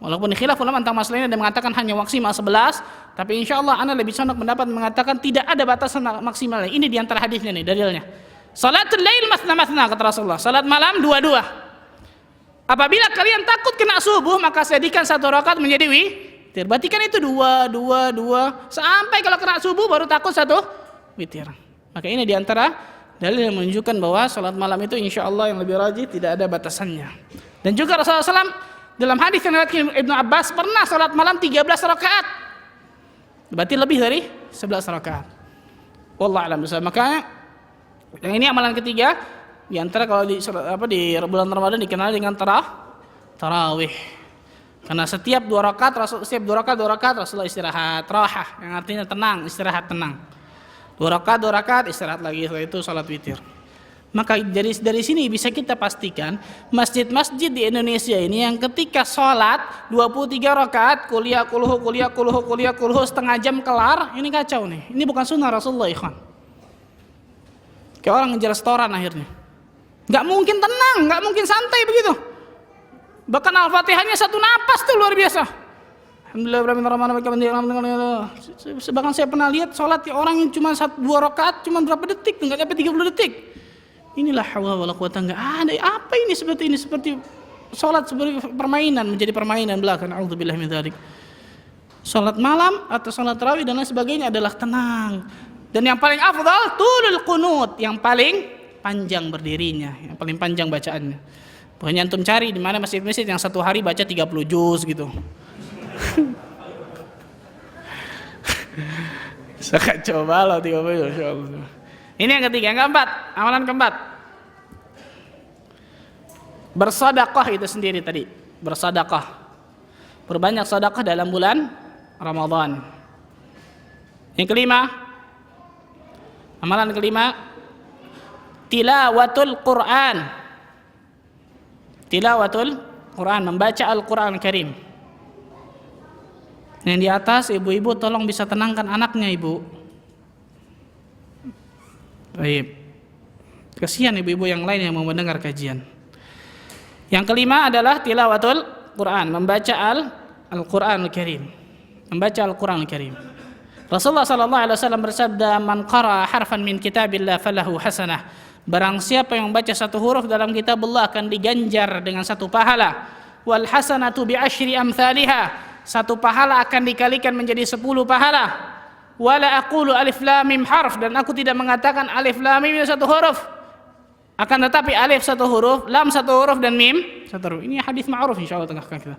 Walaupun khilaf ulama tentang masalah ini, ada yang mengatakan hanya maksimal 11, tapi insyaallah ana lebih condong pendapat mengatakan tidak ada batasan maksimalnya. Ini di antara hadisnya nih dalilnya. Salatul lail mathna mathna kata Rasulullah. Salat malam dua-dua. Apabila kalian takut kena subuh, maka jadikan satu rakaat menjadi witir. Berarti kan itu dua sampai kalau kena subuh baru takut satu witir. Maka ini di antara dalil yang menunjukkan bahwa salat malam itu insyaallah yang lebih rajih tidak ada batasannya. Dan juga Rasulullah SAW dalam hadis yang diriwayatkan Ibnu Abbas pernah salat malam 13 rakaat. Berarti lebih dari 11 rakaat. Wallahu a'lam bishawab. Makanya yang ini amalan ketiga di antara kalau di bulan Ramadan dikenal dengan tarawih. Karena setiap 2 rakaat Rasulullah istirahat, rahah yang artinya tenang, istirahat tenang. 2 rakaat istirahat lagi, setelah itu salat witir. Maka dari sini bisa kita pastikan masjid-masjid di Indonesia ini yang ketika sholat 23 rakaat kuliah kulhu setengah jam kelar, ini kacau nih. Ini bukan sunnah Rasulullah ikhwan. Kayak orang ngejar restoran akhirnya. Nggak mungkin tenang, nggak mungkin santai begitu. Bahkan Al-Fatihahnya satu napas tuh luar biasa. Alhamdulillah. Bahkan saya pernah lihat sholat orang yang cuma 2 rakaat cuma berapa detik, nggak sampai 30 detik. Inilah haula wala quwata, enggak ada apa ini seperti salat seperti permainan, menjadi permainan belaka. A'udzubillahi min dzalik. Salat malam atau salat tarawih dan lain sebagainya adalah tenang. Dan yang paling afdal tulul qunut, yang paling panjang berdirinya, yang paling panjang bacaannya. Pokoknya antum cari di mana masjid-masjid yang satu hari baca 30 juz gitu. Saya coba lah 30 juz insyaallah. Ini yang ketiga. Yang keempat, amalan keempat, bersedekah itu sendiri tadi. Bersedekah, berbanyak sedekah dalam bulan Ramadan. Yang kelima, amalan kelima, tilawatul Quran. Tilawatul Quran, membaca Al-Quran Karim. Yang di atas, ibu-ibu tolong bisa tenangkan anaknya, ibu. Baik. Kasihan ibu-ibu yang lain yang mau mendengar kajian. Yang kelima adalah tilawatul Quran, membaca Al-Quran Al-Karim. Membaca Al-Quran Al-Karim. Rasulullah sallallahu alaihi wasallam bersabda, "Man qara'a harfan min kitabillah falahu hasanah." Barang siapa yang membaca satu huruf dalam kitab Allah akan diganjar dengan satu pahala. Wal hasanatu bi asyri amsalihha. Satu pahala akan dikalikan menjadi 10 pahala. Wala aqulu alif lam mim harf, dan aku tidak mengatakan alif lam mim satu huruf. Akan tetapi alif satu huruf, lam satu huruf dan mim satu huruf. Ini hadis ma'ruf insyaallah tengah kita.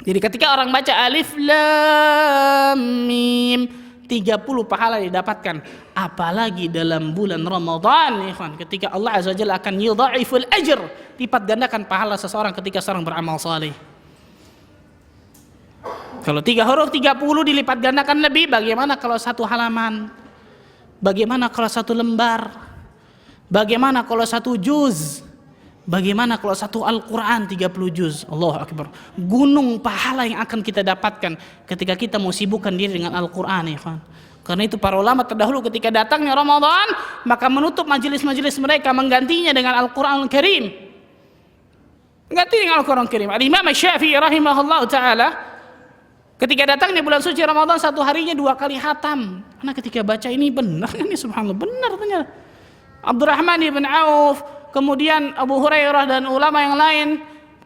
Jadi ketika orang baca alif lam mim 30 pahala didapatkan. Apalagi dalam bulan Ramadan, ikhwan, ketika Allah Azza wa Jalla akan yudha'iful ajr, lipat gandakan pahala seseorang ketika seorang beramal saleh. Kalau 3 huruf 30 dilipat gandakan lebih, bagaimana kalau 1 halaman? Bagaimana kalau 1 lembar? Bagaimana kalau 1 juz? Bagaimana kalau 1 Al-Quran 30 juz? Allahu Akbar. Gunung pahala yang akan kita dapatkan ketika kita mau sibukkan diri dengan Al-Quran, ya kan? Karena itu para ulama terdahulu ketika datangnya Ramadan, maka menutup majelis-majelis mereka menggantinya dengan Al-Quran Al-Karim. Ganti dengan Al-Quran Al-Karim. Al-Imam Syafi'i rahimahullah ta'ala, ketika datangnya bulan suci Ramadan, 1 harinya 2 kali khatam. Karena ketika baca ini benar, ini subhanallah, benar ternyata. Abdurrahman ibn Auf, kemudian Abu Hurairah dan ulama yang lain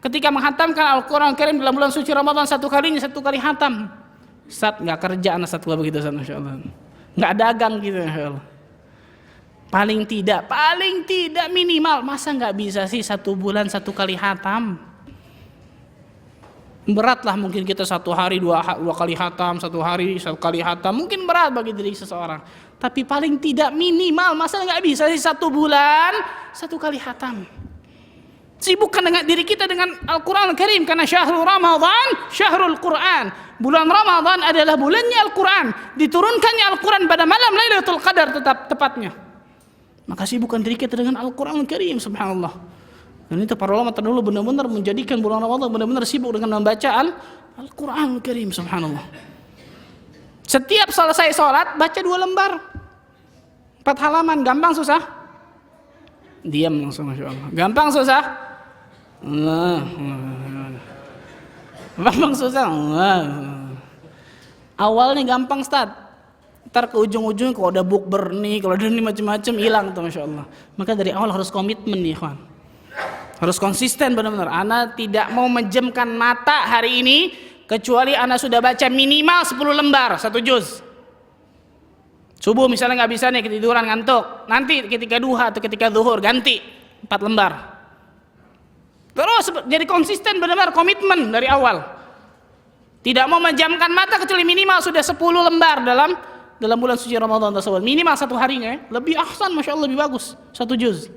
ketika menghatamkan Al-Quran Al-Karim dalam bulan suci Ramadan 1 kalinya 1 kali khatam. Ustaz nggak kerja anak satu begitu Ustaz, masyaallah. Nggak dagang gitu masyaallah. Paling tidak minimal, masa nggak bisa sih 1 bulan 1 kali khatam? Beratlah mungkin kita satu hari dua kali hatam, satu hari satu kali hatam, mungkin berat bagi diri seseorang. Tapi paling tidak minimal, masa nggak bisa sih 1 bulan 1 kali hatam. Sibukkan dengan diri kita dengan Al-Quran Al-Karim, karena syahrul Ramadan syahrul Quran. Bulan Ramadan adalah bulannya Al-Quran. Diturunkannya Al-Quran pada malam Lailatul Qadar tepatnya. Maka sibukkan diri kita dengan Al-Quran Al-Karim, subhanallah. Dan itu para ulama terdahulu benar-benar menjadikan bulan Ramadan benar-benar sibuk dengan membaca Al-Quran Al-Karim, subhanallah. Setiap selesai sholat baca 2 lembar 4 halaman. Gampang susah? Diam langsung, masya Allah. Gampang susah? Gampang susah? Awalnya gampang, Ustaz. Ntar ke ujung-ujung kalau ada bukber nih, kalau ada ini macam-macam, hilang tuh, masya Allah. Maka dari awal harus komitmen nih, kawan. Harus konsisten benar-benar. Ana tidak mau menjemkan mata hari ini kecuali ana sudah baca minimal 10 lembar 1 juz. Subuh misalnya nggak bisa nih, ketiduran ngantuk, nanti ketika duha atau ketika zuhur ganti 4 lembar. Terus jadi konsisten benar-benar, komitmen dari awal. Tidak mau menjamkan mata kecuali minimal sudah 10 lembar dalam bulan suci Ramadan tersebut. Minimal 1 harinya, lebih ahsan, masya Allah, lebih bagus 1 juz.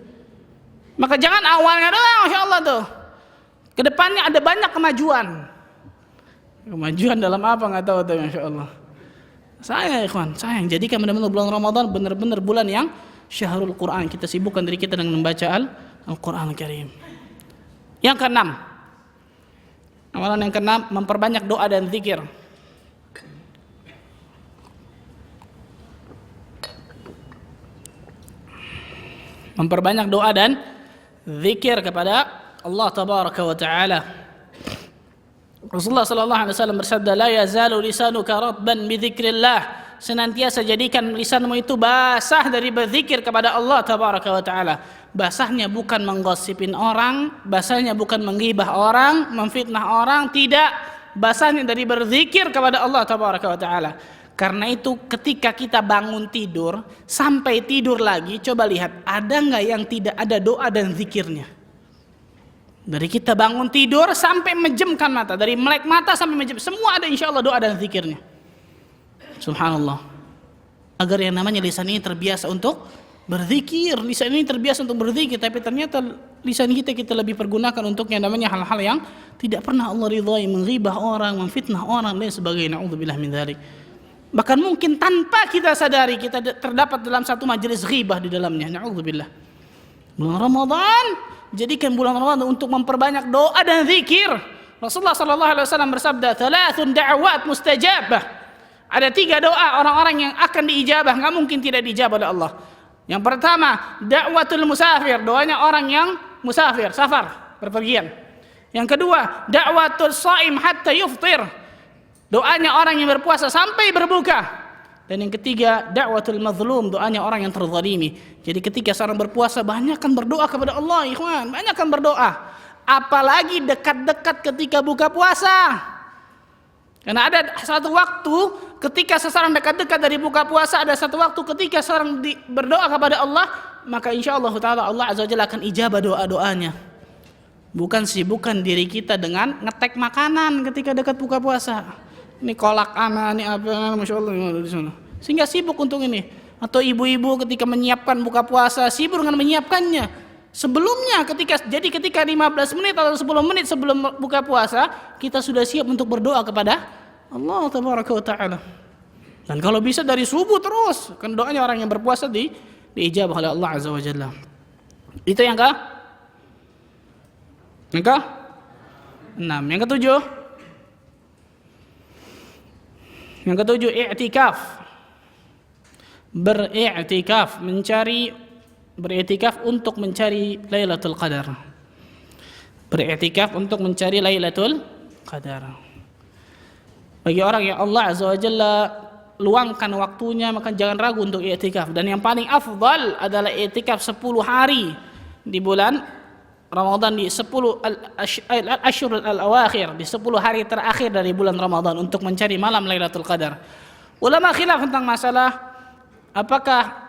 Maka jangan awalnya doang, masya Allah tuh. Kedepannya ada banyak kemajuan. Kemajuan dalam apa nggak tahu tuh, masya Allah. Sayang, ikhwan, sayang. Jadikan benar-benar bulan Ramadan benar-benar bulan yang syahrul Quran. Kita sibukkan diri kita dengan membaca Al-Quran Al-Karim. Yang keenam, amalan yang keenam, memperbanyak doa dan zikir. Memperbanyak doa dan zikir kepada Allah tabaraka wa taala. Rasulullah sallallahu alaihi wasallam bersabda, la yazalu lisanuka ratban bi dzikrillah. Senantiasa jadikan lisanmu itu basah dari berzikir kepada Allah tabaraka wa taala. Basahnya bukan menggosipin orang, basahnya bukan menggibah orang, memfitnah orang, tidak. Basahnya dari berzikir kepada Allah tabaraka wa taala. Karena itu ketika kita bangun tidur sampai tidur lagi, coba lihat ada nggak yang tidak ada doa dan zikirnya. Dari kita bangun tidur sampai menjemkan mata, dari melek mata sampai menjem, semua ada insya Allah doa dan zikirnya. Subhanallah. Agar yang namanya lisan ini terbiasa untuk berzikir, lisan ini terbiasa untuk berzikir, tapi ternyata lisan kita lebih pergunakan untuk yang namanya hal-hal yang tidak pernah Allah ridhai, menghibah orang, memfitnah orang, dan sebagainya. Na'udzubillah min dzalik. Bahkan mungkin tanpa kita sadari kita terdapat dalam satu majelis ghibah di dalamnya. Na'udzubillah. Bulan Ramadan, jadikan bulan Ramadan untuk memperbanyak doa dan zikir. Rasulullah sallallahu alaihi wasallam bersabda, "Thalathun da'awat mustajabah." Ada 3 doa orang-orang yang akan diijabah, enggak mungkin tidak diijabah oleh Allah. Yang pertama, da'watul musafir, doanya orang yang musafir, safar, berpergian. Yang kedua, da'watul shaim hatta yuftir, doanya orang yang berpuasa sampai berbuka. Dan yang ketiga, da'watul mazlum, doanya orang yang terzalimi. Jadi ketika seorang berpuasa, banyakkan berdoa kepada Allah, ikhwan, banyakkan berdoa. Apalagi dekat-dekat ketika buka puasa. Karena ada satu waktu ketika seseorang dekat-dekat dari buka puasa, ada satu waktu ketika seorang berdoa kepada Allah, maka insyaallah taala Allah azza wajalla akan ijabah doa-doanya. Bukan sibukkan diri kita dengan ngetek makanan ketika dekat buka puasa. Ini kolak ana, ini apa, masya Allah di sana. Sehingga sibuk untuk ini. Atau ibu-ibu ketika menyiapkan buka puasa, sibuk dengan menyiapkannya. Sebelumnya ketika 15 menit atau 10 menit sebelum buka puasa, kita sudah siap untuk berdoa kepada Allah tabaraka wa taala. Dan kalau bisa dari subuh terus, kan doanya orang yang berpuasa diijabah oleh Allah azza wa jalla. Itu yang ke? Yang ke? 6. Yang ketujuh? Yang ketujuh, i'tikaf. Beriktikaf untuk mencari Lailatul Qadar. Beriktikaf untuk mencari Lailatul Qadar. Bagi orang yang Allah azza wa jalla luangkan waktunya, maka jangan ragu untuk i'tikaf. Dan yang paling afdal adalah i'tikaf 10 hari di bulan Ramadan, di 10 al-ashhur al-awakhir, di 10 hari terakhir dari bulan Ramadan untuk mencari malam Lailatul Qadar. Ulama khilaf tentang masalah apakah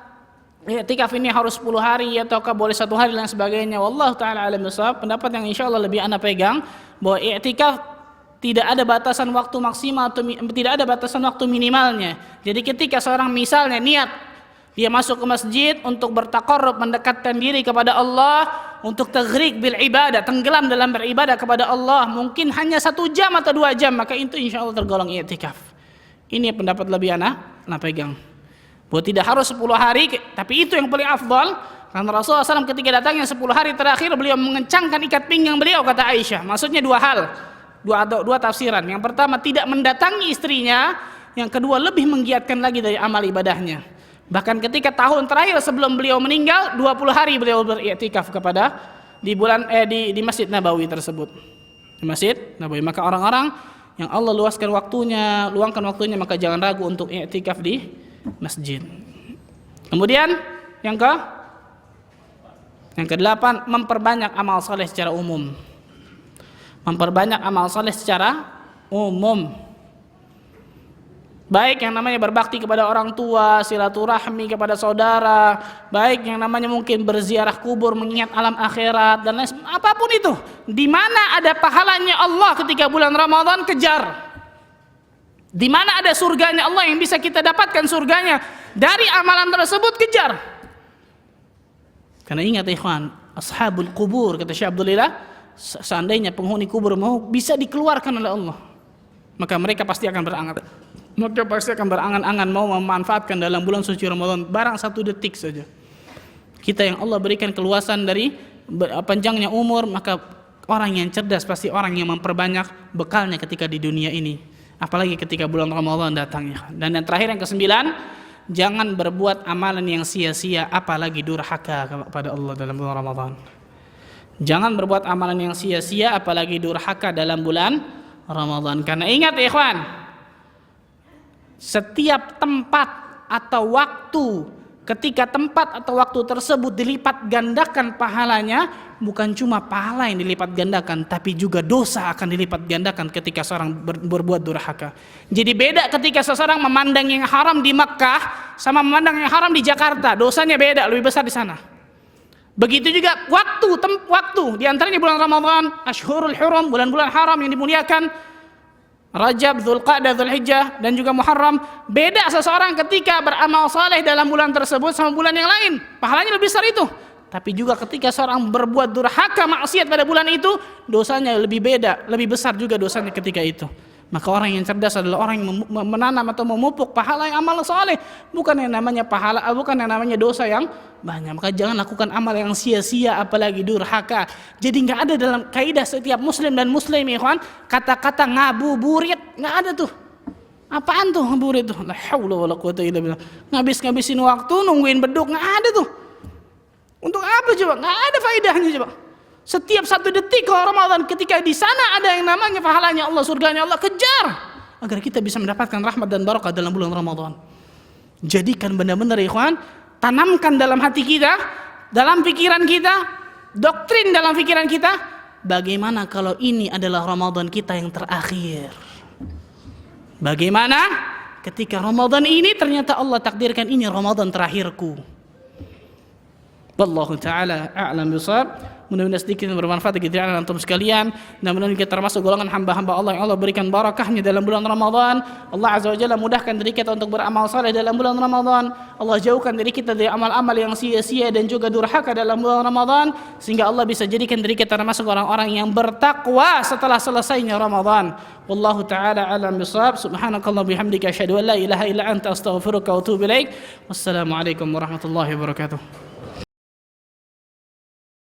i'tikaf ini harus 10 hari ataukah boleh 1 hari dan sebagainya. Wallahu taala alam bissawab. Pendapat yang insyaallah lebih ana pegang bahwa i'tikaf Tidak ada batasan waktu maksimal atau tidak ada batasan waktu minimalnya. Jadi ketika seorang misalnya niat dia masuk ke masjid untuk bertaqarrub, mendekatkan diri kepada Allah, untuk taghriq bil ibadah, tenggelam dalam beribadah kepada Allah, mungkin hanya 1 jam atau 2 jam, maka itu insya Allah tergolong i'tikaf. Ini pendapat lebih anak pegang. Bahwa tidak harus 10 hari, tapi itu yang paling afdal. Karena Rasulullah SAW ketika datangnya 10 hari terakhir, beliau mengencangkan ikat pinggang beliau, kata Aisyah. Maksudnya 2 hal, dua tafsiran. Yang pertama, tidak mendatangi istrinya. Yang kedua, lebih menggiatkan lagi dari amal ibadahnya. Bahkan ketika tahun terakhir sebelum beliau meninggal, 20 hari beliau beriktikaf kepada di Masjid Nabawi tersebut. Di Masjid Nabawi. Maka orang-orang yang Allah luangkan waktunya, maka jangan ragu untuk iktikaf di masjid. Kemudian yang ke-8, memperbanyak amal saleh secara umum. Memperbanyak amal saleh secara umum. Baik yang namanya berbakti kepada orang tua, silaturahmi kepada saudara, baik yang namanya mungkin berziarah kubur, mengingat alam akhirat dan lain apapun itu. Di mana ada pahalanya Allah ketika bulan Ramadan, kejar. Di mana ada surganya Allah yang bisa kita dapatkan surganya dari amalan tersebut, kejar. Karena ingat ikhwan, ashabul kubur, kata Syekh Abdulillah, seandainya penghuni kubur mau bisa dikeluarkan oleh Allah, maka mereka pasti akan berangan-angan mau memanfaatkan dalam bulan suci Ramadan barang 1 detik saja. Kita yang Allah berikan keluasan dari panjangnya umur, maka orang yang cerdas pasti orang yang memperbanyak bekalnya ketika di dunia ini, apalagi ketika bulan Ramadan datang. Dan yang terakhir, yang ke-9, jangan berbuat amalan yang sia-sia, apalagi durhaka kepada Allah dalam bulan Ramadan. Jangan berbuat amalan yang sia-sia, apalagi durhaka dalam bulan Ramadan. Karena ingat ya ikhwan, setiap tempat atau waktu, ketika tempat atau waktu tersebut dilipat gandakan pahalanya, bukan cuma pahala yang dilipat gandakan, tapi juga dosa akan dilipat gandakan ketika seorang berbuat durhaka. Jadi beda ketika seseorang memandang yang haram di Makkah sama memandang yang haram di Jakarta, dosanya beda, lebih besar di sana. Begitu juga waktu di antaranya bulan Ramadan, Ashhurul Hurum, bulan-bulan haram yang dimuliakan, Rajab, Dzulqa'dah, Dzulhijjah dan juga Muharram. Beda seseorang ketika beramal saleh dalam bulan tersebut sama bulan yang lain, pahalanya lebih besar itu. Tapi juga ketika seorang berbuat durhaka, maksiat pada bulan itu, dosanya lebih beda, lebih besar juga dosanya ketika itu. Maka orang yang cerdas adalah orang yang menanam atau memupuk pahala yang amal saleh, bukan yang namanya pahala, bukan yang namanya dosa yang banyak. Maka jangan lakukan amal yang sia-sia, apalagi durhaka. Jadi nggak ada dalam kaidah setiap muslim dan muslim ikhwan kata-kata ngabuburit, nggak ada tuh. Apaan tuh ngabuburit tuh? La haula wala quwata illa billah. Ngabisin waktu nungguin beduk, nggak ada tuh. Untuk apa coba? Nggak ada faedahnya coba. Setiap 1 detik kalau Ramadan, ketika di sana ada yang namanya pahalanya Allah, surganya Allah, kejar agar kita bisa mendapatkan rahmat dan barakah dalam bulan Ramadan. Jadikan benar-benar ikhwan, tanamkan dalam hati kita, dalam pikiran kita, doktrin dalam pikiran kita, bagaimana kalau ini adalah Ramadan kita yang terakhir. Bagaimana ketika Ramadan ini ternyata Allah takdirkan ini Ramadan terakhirku. Wallahu ta'ala a'lam bishawab. Mudah-mudahan sedikit bermanfaat bagi kita antum sekalian, dan mudah-mudahan kita termasuk golongan hamba-hamba Allah yang Allah berikan barakahnya dalam bulan Ramadan. Allah Azza wa Jalla mudahkan diri kita untuk beramal saleh dalam bulan Ramadan. Allah jauhkan diri kita dari amal-amal yang sia-sia dan juga durhaka dalam bulan Ramadan, sehingga Allah bisa jadikan diri kita termasuk orang-orang yang bertakwa setelah selesainya Ramadan. Wallahu ta'ala a'lam bishawab. Subhanakallah bihamdika asyhadu an la ilaha illa anta astaghfiruka wa atubu ilaik. Wassalamualaikum warahmatullahi wabarakatuh.